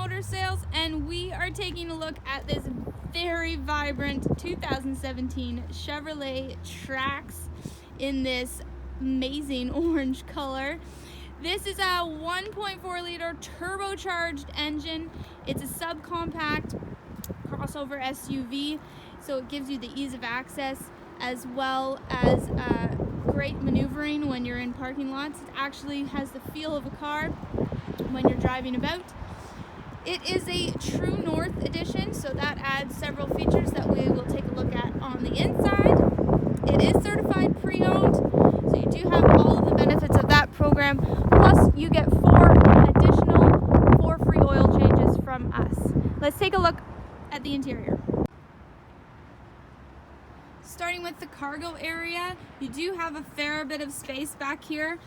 Motor Sales, and we are taking a look at this very vibrant 2017 Chevrolet Trax in this amazing orange color. This is a 1.4 liter turbocharged engine. It's a subcompact crossover SUV, so it gives you the ease of access as well as great maneuvering when you're in parking lots. It actually has the feel of a car when you're driving about. It is a True North edition, so that adds several features that we will take a look at on the inside. It is certified pre-owned, so you do have all of the benefits of that program. Plus, you get 4 free oil changes from us. Let's take a look at the interior. Starting with the cargo area, you do have a fair bit of space back here.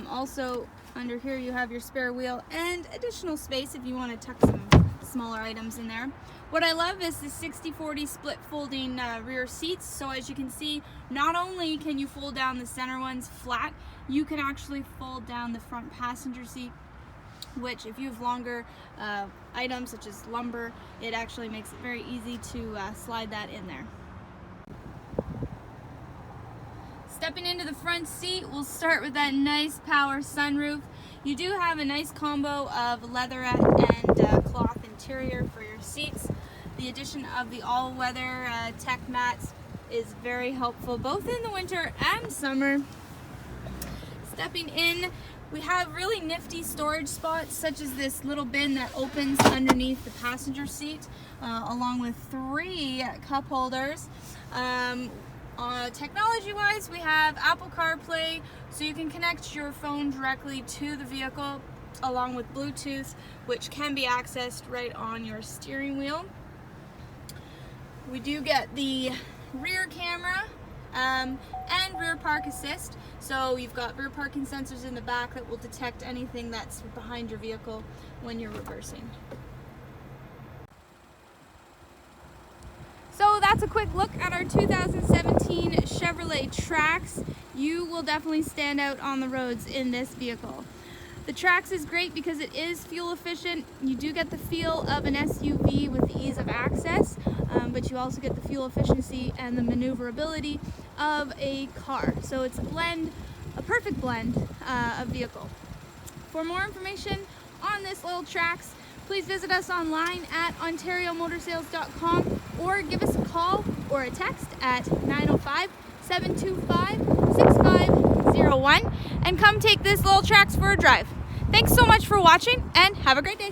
Also, under here you have your spare wheel and additional space if you want to tuck some smaller items in there. What I love is the 60/40 split folding rear seats. So as you can see, not only can you fold down the center ones flat, you can actually fold down the front passenger seat, which if you have longer items such as lumber, it actually makes it very easy to slide that in there. Stepping into the front seat, we'll start with that nice power sunroof. You do have a nice combo of leatherette and cloth interior for your seats. The addition of the all-weather tech mats is very helpful both in the winter and summer. Stepping in, we have really nifty storage spots such as this little bin that opens underneath the passenger seat, along with 3 cup holders. Technology-wise, we have Apple CarPlay, so you can connect your phone directly to the vehicle, along with Bluetooth, which can be accessed right on your steering wheel. We do get the rear camera and rear park assist, so you've got rear parking sensors in the back that will detect anything that's behind your vehicle when you're reversing. So that's a quick look at our 2017 Chevrolet Trax. You will definitely stand out on the roads in this vehicle. The Trax is great because it is fuel efficient. You do get the feel of an SUV with the ease of access, but you also get the fuel efficiency and the maneuverability of a car. So it's a perfect blend of vehicle. For more information on this little Trax, please visit us online at ontariomotorsales.com or give us a call or a text at 905-725-6501 and come take this little Trax for a drive. Thanks so much for watching and have a great day.